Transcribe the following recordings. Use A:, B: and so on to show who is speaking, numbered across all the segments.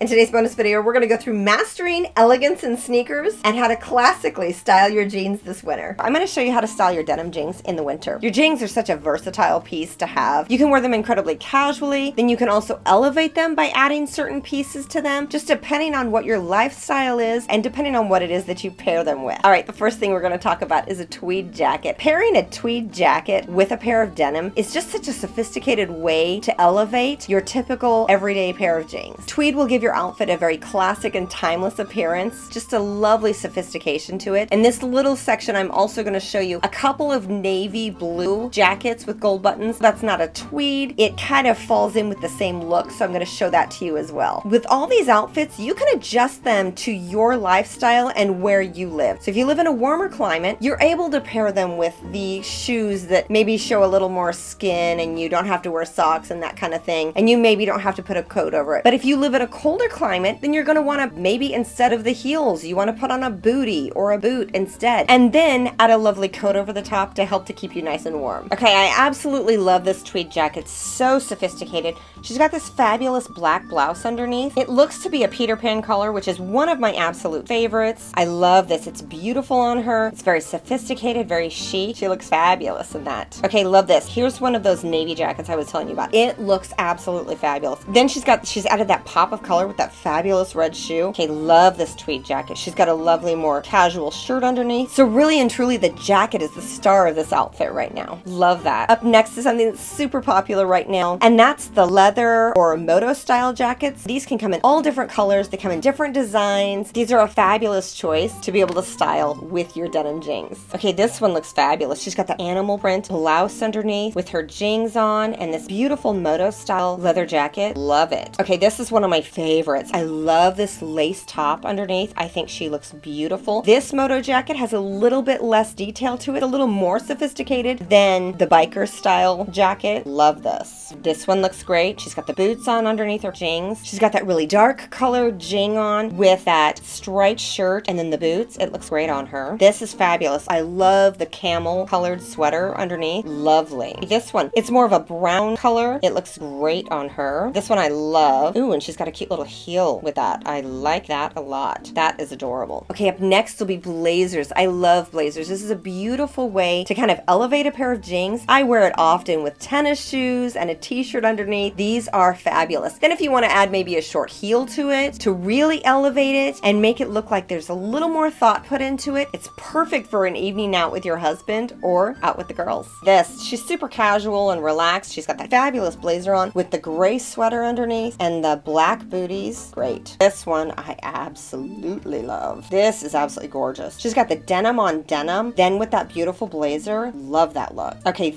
A: In today's bonus video, we're going to go through mastering elegance in sneakers and how to classically style your jeans this winter. I'm going to show you how to style your denim jeans in the winter. Your jeans are such a versatile piece to have. You can wear them incredibly casually, then you can also elevate them by adding certain pieces to them, just depending on what your lifestyle is and depending on what it is that you pair them with. All right, the first thing we're going to talk about is a tweed jacket. Pairing a tweed jacket with a pair of denim is just such a sophisticated way to elevate your typical everyday pair of jeans. Tweed will give your outfit a very classic and timeless appearance, just a lovely sophistication to it. In this little section, I'm also going to show you a couple of navy blue jackets with gold buttons. That's not a tweed. It kind of falls in with the same look, so I'm going to show that to you as well. With all these outfits, you can adjust them to your lifestyle and where you live. So if you live in a warmer climate, you're able to pair them with the shoes that maybe show a little more skin and you don't have to wear socks and that kind of thing, and you maybe don't have to put a coat over it. But if you live in a colder climate, then you're going to want to, maybe instead of the heels, you want to put on a bootie or a boot instead, and then add a lovely coat over the top to help to keep you nice and warm. Okay, I absolutely love this tweed jacket. So sophisticated. She's got this fabulous black blouse underneath. It looks to be a Peter Pan color, which is one of my absolute favorites. I love this. It's beautiful on her. It's very sophisticated, very chic. She looks fabulous in that. Okay, love this. Here's one of those navy jackets I was telling you about. It looks absolutely fabulous. Then she's added that pop of color with that fabulous red shoe. Okay, love this tweed jacket. She's got a lovely, more casual shirt underneath. So really and truly, the jacket is the star of this outfit right now. Love that. Up next is something that's super popular right now, and that's the leather or moto style jackets. These can come in all different colors. They come in different designs. These are a fabulous choice to be able to style with your denim jeans. Okay, this one looks fabulous. She's got the animal print blouse underneath with her jeans on and this beautiful moto style leather jacket. Love it. Okay, this is one of my favorites. I love this lace top underneath. I think she looks beautiful. This moto jacket has a little bit less detail to it, a little more sophisticated than the biker style jacket. Love this. This one looks great. She's got the boots on underneath her jeans. She's got that really dark colored jean on with that striped shirt and then the boots. It looks great on her. This is fabulous. I love the camel colored sweater underneath. Lovely. This one, it's more of a brown color. It looks great on her. This one I love. Ooh, and she's got a cute little heel with that. I like that a lot. That is adorable. Okay, up next will be blazers. I love blazers. This is a beautiful way to kind of elevate a pair of jeans. I wear it often with tennis shoes and a t-shirt underneath. These are fabulous. Then if you want to add maybe a short heel to it to really elevate it and make it look like there's a little more thought put into it, it's perfect for an evening out with your husband or out with the girls. She's super casual and relaxed. She's got that fabulous blazer on with the gray sweater underneath and the black booties. Great. This one I absolutely love. This is absolutely gorgeous. She's got the denim on denim, then with that beautiful blazer. Love that look. Okay,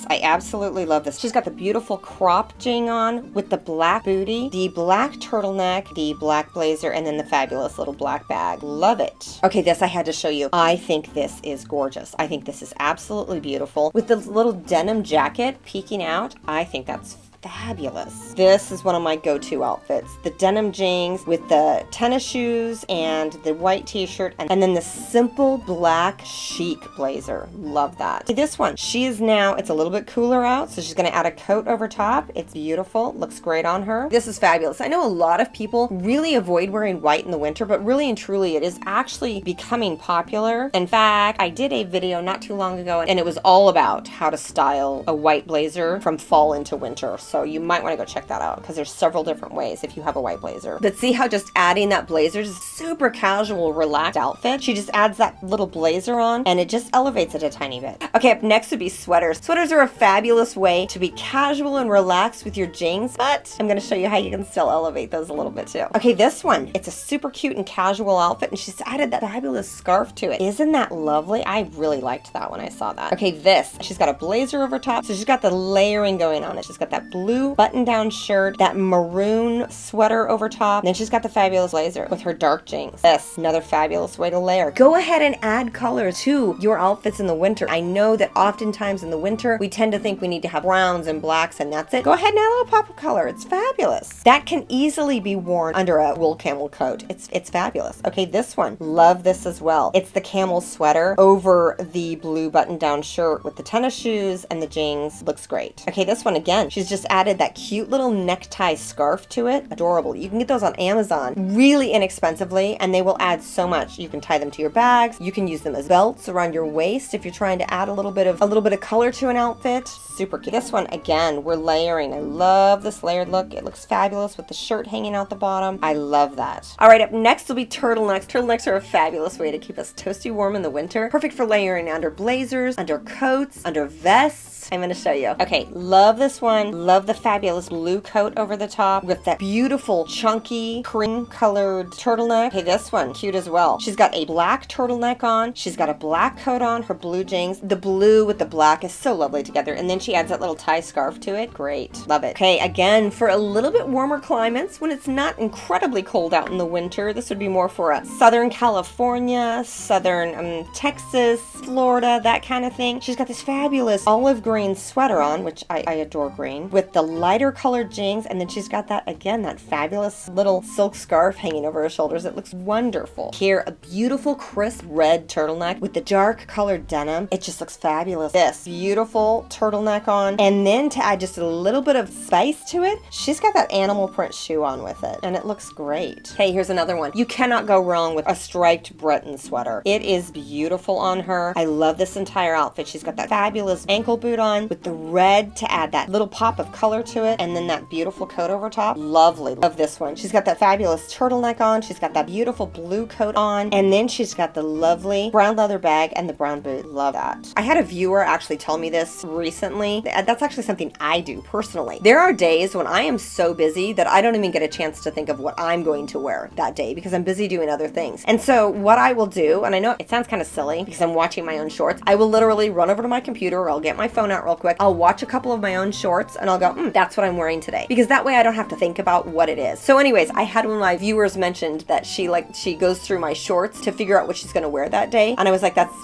A: I absolutely love this. She's got the beautiful crop jean on with the black booty, the black turtleneck, the black blazer, and then the fabulous little black bag. Love it. Okay, this I had to show you. I think this is gorgeous. I think this is absolutely beautiful. With the little denim jacket peeking out, I think that's fabulous. This is one of my go-to outfits. The denim jeans with the tennis shoes and the white t-shirt and then the simple black chic blazer. Love that. This one, it's a little bit cooler out, so she's going to add a coat over top. It's beautiful. Looks great on her. This is fabulous. I know a lot of people really avoid wearing white in the winter, but really and truly it is actually becoming popular. In fact, I did a video not too long ago and it was all about how to style a white blazer from fall into winter. So you might want to go check that out because there's several different ways if you have a white blazer. But see how just adding that blazer is a super casual, relaxed outfit. She just adds that little blazer on and it just elevates it a tiny bit. Okay, up next would be sweaters. Sweaters are a fabulous way to be casual and relaxed with your jeans, but I'm going to show you how you can still elevate those a little bit too. Okay, this one, it's a super cute and casual outfit and she's added that fabulous scarf to it. Isn't that lovely? I really liked that when I saw that. Okay, she's got a blazer over top, so she's got the layering going on it. She's got that blue button-down shirt, that maroon sweater over top, and then she's got the fabulous blazer with her dark jeans. Another fabulous way to layer. Go ahead and add color to your outfits in the winter. I know that oftentimes in the winter, we tend to think we need to have browns and blacks and that's it. Go ahead and add a little pop of color. It's fabulous. That can easily be worn under a wool camel coat. It's fabulous. Okay, this one. Love this as well. It's the camel sweater over the blue button-down shirt with the tennis shoes and the jeans. Looks great. Okay, this one again. She's just added that cute little necktie scarf to it. Adorable. You can get those on Amazon really inexpensively, and they will add so much. You can tie them to your bags. You can use them as belts around your waist if you're trying to add a little bit of color to an outfit. Super cute. This one, again, we're layering. I love this layered look. It looks fabulous with the shirt hanging out the bottom. I love that. All right, up next will be turtlenecks. Turtlenecks are a fabulous way to keep us toasty warm in the winter. Perfect for layering under blazers, under coats, under vests. I'm going to show you. Okay, love this one. Love the fabulous blue coat over the top with that beautiful chunky cream colored turtleneck. Okay, this one, cute as well. She's got a black turtleneck on. She's got a black coat on, her blue jeans. The blue with the black is so lovely together. And then she adds that little tie scarf to it. Great. Love it. Okay, again, for a little bit warmer climates, when it's not incredibly cold out in the winter, this would be more for a Southern California, Southern Texas, Florida, that kind of thing. She's got this fabulous olive green sweater on, which I adore green, with the lighter colored jeans, and then she's got that, again, that fabulous little silk scarf hanging over her shoulders. It looks wonderful. Here, a beautiful crisp red turtleneck with the dark colored denim. It just looks fabulous. This beautiful turtleneck on, and then to add just a little bit of spice to it, she's got that animal print shoe on with it, and it looks great. Hey, here's another one. You cannot go wrong with a striped Breton sweater. It is beautiful on her. I love this entire outfit. She's got that fabulous ankle boot on with the red to add that little pop of color to it, and then that beautiful coat over top. Lovely. Love this one. She's got that fabulous turtleneck on. She's got that beautiful blue coat on, and then she's got the lovely brown leather bag and the brown boot. Love that. I had a viewer actually tell me this recently. That's actually something I do personally. There are days when I am so busy that I don't even get a chance to think of what I'm going to wear that day because I'm busy doing other things. And so what I will do, and I know it sounds kind of silly because I'm watching my own shorts, I will literally run over to my computer, or I'll get my phone out real quick. I'll watch a couple of my own shorts and I'll go, that's what I'm wearing today. Because that way I don't have to think about what it is. So anyways, I had one of my viewers mentioned that she goes through my shorts to figure out what she's going to wear that day. And I was like, that's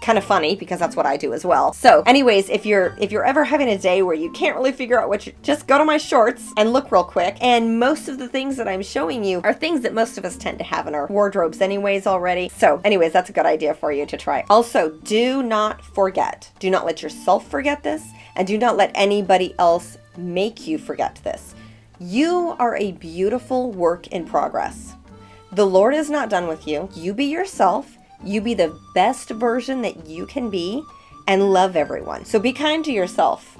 A: kind of funny because that's what I do as well. So anyways, if you're ever having a day where you can't really figure out what just go to my shorts and look real quick. And most of the things that I'm showing you are things that most of us tend to have in our wardrobes anyways already. So anyways, that's a good idea for you to try. Also, do not let yourself forget this, and do not let anybody else make you forget this. You are a beautiful work in progress. The Lord is not done with you. You be yourself. You be the best version that you can be, and love everyone. So be kind to yourself.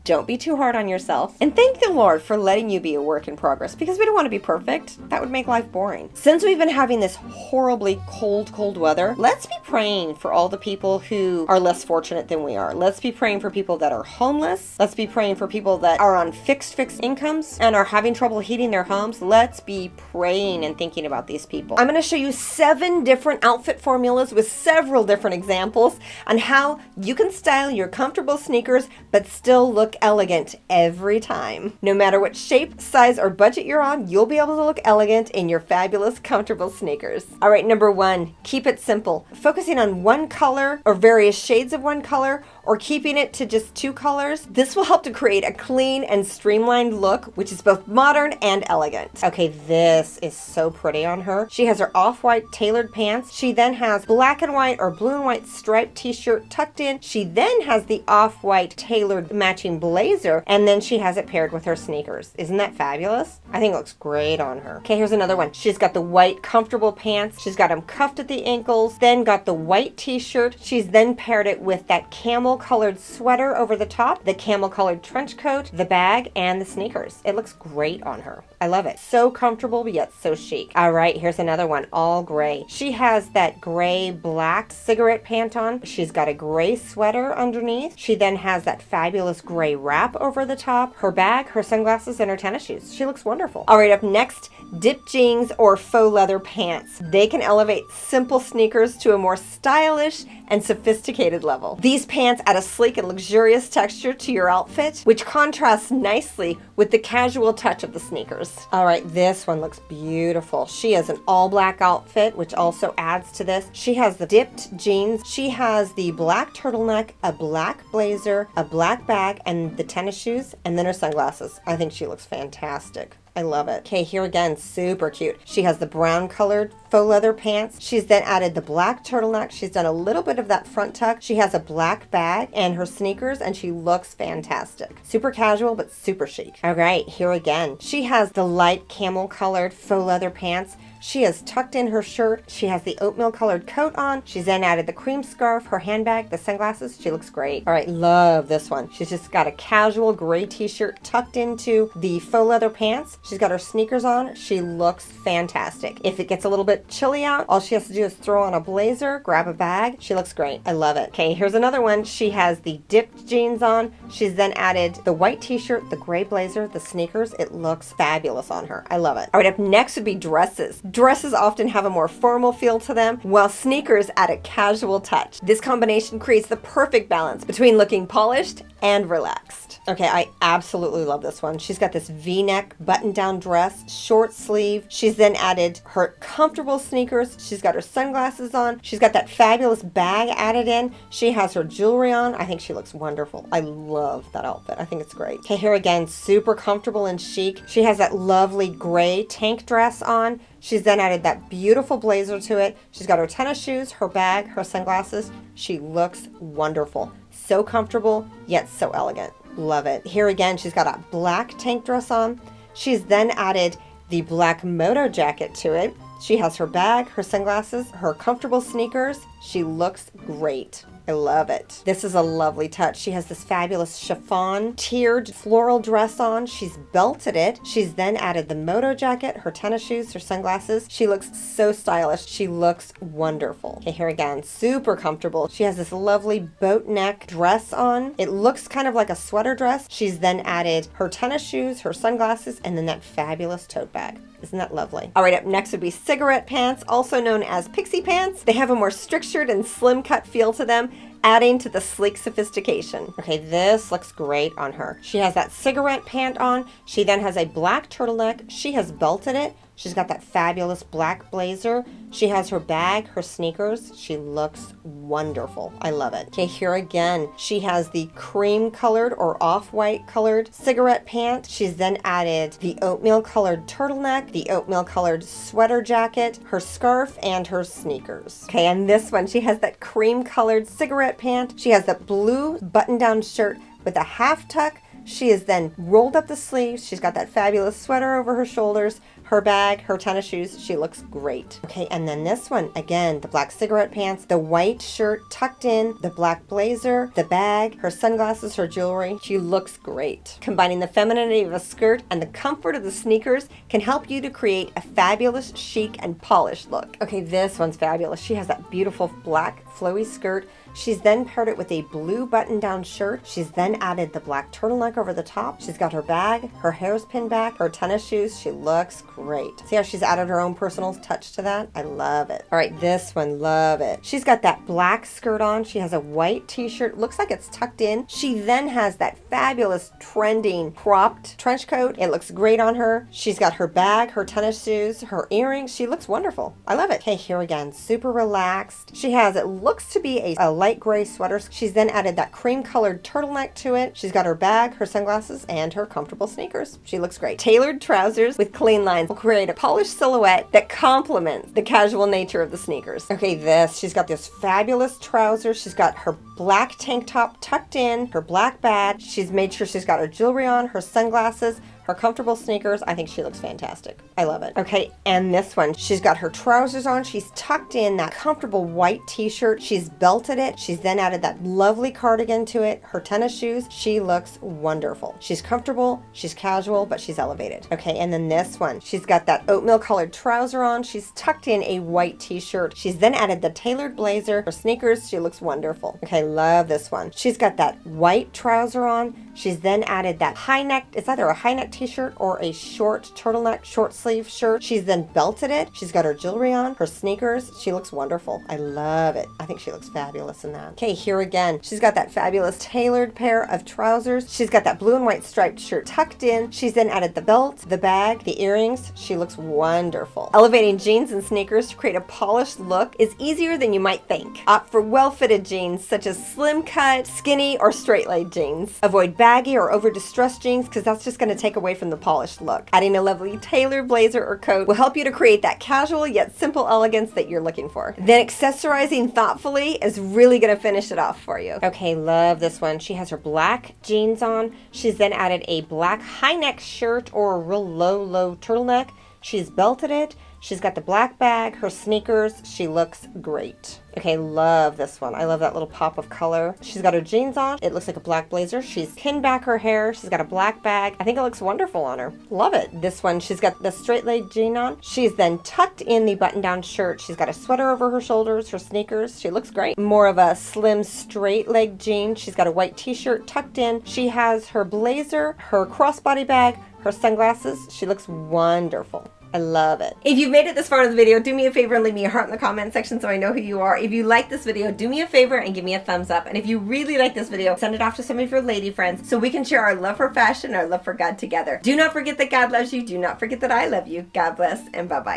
A: Don't be too hard on yourself. And thank the Lord for letting you be a work in progress, because we don't want to be perfect. That would make life boring. Since we've been having this horribly cold weather, let's be praying for all the people who are less fortunate than we are. Let's be praying for people that are homeless. Let's be praying for people that are on fixed incomes and are having trouble heating their homes. Let's be praying and thinking about these people. I'm going to show you 7 different outfit formulas with several different examples on how you can style your comfortable sneakers but still look elegant every time. No matter what shape, size, or budget you're on, you'll be able to look elegant in your fabulous, comfortable sneakers. All right, number 1, keep it simple. Focusing on one color or various shades of one color, or keeping it to just 2 colors. This will help to create a clean and streamlined look, which is both modern and elegant. Okay, this is so pretty on her. She has her off-white tailored pants. She then has black and white or blue and white striped t-shirt tucked in. She then has the off-white tailored matching blazer, and then she has it paired with her sneakers. Isn't that fabulous? I think it looks great on her. Okay, here's another one. She's got the white comfortable pants. She's got them cuffed at the ankles, then got the white t-shirt. She's then paired it with that camel colored sweater over the top, the camel colored trench coat, the bag, and the sneakers. It looks great on her. I love it. So comfortable, yet so chic. All right, here's another one, all gray. She has that gray black cigarette pant on. She's got a gray sweater underneath. She then has that fabulous gray wrap over the top, her bag, her sunglasses, and her tennis shoes. She looks wonderful. All right, up next, dip jeans or faux leather pants. They can elevate simple sneakers to a more stylish and sophisticated level. These pants add a sleek and luxurious texture to your outfit, which contrasts nicely with the casual touch of the sneakers. All right, this one looks beautiful. She has an all black outfit, which also adds to this. She has the dipped jeans. She has the black turtleneck, a black blazer, a black bag, and the tennis shoes, and then her sunglasses. I think she looks fantastic. I love it. Okay, here again, super cute. She has the brown colored faux leather pants. She's then added the black turtleneck. She's done a little bit of that front tuck. She has a black bag and her sneakers, and she looks fantastic. Super casual, but super chic. All right, here again. She has the light camel colored faux leather pants. She has tucked in her shirt. She has the oatmeal colored coat on. She's then added the cream scarf, her handbag, the sunglasses. She looks great. All right, love this one. She's just got a casual gray t-shirt tucked into the faux leather pants. She's got her sneakers on. She looks fantastic. If it gets a little bit chilly out, all she has to do is throw on a blazer, grab a bag. She looks great. I love it. Okay, here's another one. She has the dipped jeans on. She's then added the white t-shirt, the gray blazer, the sneakers. It looks fabulous on her. I love it. All right, up next would be dresses. Dresses often have a more formal feel to them, while sneakers add a casual touch. This combination creates the perfect balance between looking polished and relaxed. Okay, I absolutely love this one. She's got this V-neck button-down dress, short sleeve. She's then added her comfortable sneakers. She's got her sunglasses on. She's got that fabulous bag added in. She has her jewelry on. I think she looks wonderful. I love that outfit. I think it's great. Okay, here again, super comfortable and chic. She has that lovely gray tank dress on. She's then added that beautiful blazer to it. She's got her tennis shoes, her bag, her sunglasses. She looks wonderful. So comfortable, yet so elegant. Love it. Here again, she's got a black tank dress on. She's then added the black moto jacket to it. She has her bag, her sunglasses, her comfortable sneakers. She looks great. I love it. This is a lovely touch. She has this fabulous chiffon tiered floral dress on. She's belted it. She's then added the moto jacket, her tennis shoes, her sunglasses. She looks so stylish. She looks wonderful. Okay, here again, super comfortable. She has this lovely boat neck dress on. It looks kind of like a sweater dress. She's then added her tennis shoes, her sunglasses, and then that fabulous tote bag. Isn't that lovely? All right, up next would be cigarette pants, also known as Pixi Pants. They have a more strictured and slim cut feel to them, adding to the sleek sophistication. Okay, this looks great on her. She has that cigarette pant on. She then has a black turtleneck. She has belted it. She's got that fabulous black blazer. She has her bag, her sneakers. She looks wonderful. I love it. Okay, here again, she has the cream colored or off-white colored cigarette pant. She's then added the oatmeal colored turtleneck, the oatmeal colored sweater jacket, her scarf, and her sneakers. Okay, and this one, she has that cream colored cigarette pant. She has that blue button-down shirt with a half tuck. She has then rolled up the sleeves. She's got that fabulous sweater over her shoulders, her bag, her tennis shoes. She looks great. Okay, and then this one, again, the black cigarette pants, the white shirt tucked in, the black blazer, the bag, her sunglasses, her jewelry. She looks great. Combining the femininity of a skirt and the comfort of the sneakers can help you to create a fabulous, chic, and polished look. Okay, this one's fabulous. She has that beautiful black flowy skirt. She's then paired it with a blue button-down shirt. She's then added the black turtleneck over the top. She's got her bag, her hair's pinned back, her tennis shoes. She looks great. See how she's added her own personal touch to that? I love it. All right, this one, love it. She's got that black skirt on. She has a white t-shirt. Looks like it's tucked in. She then has that fabulous trending cropped trench coat. It looks great on her. She's got her bag, her tennis shoes, her earrings. She looks wonderful. I love it. Okay, here again, super relaxed. She has, it looks to be a light gray sweater. She's then added that cream colored turtleneck to it. She's got her bag, her sunglasses, and her comfortable sneakers. She looks great. Tailored trousers with clean lines will create a polished silhouette that complements the casual nature of the sneakers. Okay, she's got this fabulous trousers. She's got her black tank top tucked in, her black bag. She's made sure she's got her jewelry on, her sunglasses, her comfortable sneakers. I think she looks fantastic. I love it. Okay, and this one, she's got her trousers on. She's tucked in that comfortable white t-shirt. She's belted it. She's then added that lovely cardigan to it, her tennis shoes. She looks wonderful. She's comfortable, she's casual, but she's elevated. Okay, and then this one, she's got that oatmeal colored trouser on. She's tucked in a white t-shirt. She's then added the tailored blazer, her sneakers. She looks wonderful. Okay, love this one. She's got that white trouser on. She's then added that high neck, it's either a high neck t-shirt or a short turtleneck, short sleeve shirt. She's then belted it. She's got her jewelry on, her sneakers. She looks wonderful. I love it. I think she looks fabulous in that. Okay, here again, she's got that fabulous tailored pair of trousers. She's got that blue and white striped shirt tucked in. She's then added the belt, the bag, the earrings. She looks wonderful. Elevating jeans and sneakers to create a polished look is easier than you might think. Opt for well-fitted jeans such as slim cut, skinny, or straight leg jeans. Avoid baggy or over distressed jeans because that's just going to take away away from the polished look. Adding a lovely tailored blazer or coat will help you to create that casual yet simple elegance that you're looking for. Then accessorizing thoughtfully is really going to finish it off for you. Okay, love this one. She has her black jeans on. She's then added a black high neck shirt or a real low turtleneck. She's belted it. She's got the black bag, her sneakers. She looks great. Okay, love this one. I love that little pop of color. She's got her jeans on. It looks like a black blazer. She's pinned back her hair. She's got a black bag. I think it looks wonderful on her. Love it. This one, she's got the straight leg jean on. She's then tucked in the button-down shirt. She's got a sweater over her shoulders, her sneakers. She looks great. More of a slim straight leg jean. She's got a white t-shirt tucked in. She has her blazer, her crossbody bag, her sunglasses. She looks wonderful. I love it. If you've made it this far in the video, do me a favor and leave me a heart in the comment section so I know who you are. If you like this video, do me a favor and give me a thumbs up. And if you really like this video, send it off to some of your lady friends so we can share our love for fashion, our love for God together. Do not forget that God loves you. Do not forget that I love you. God bless and bye-bye.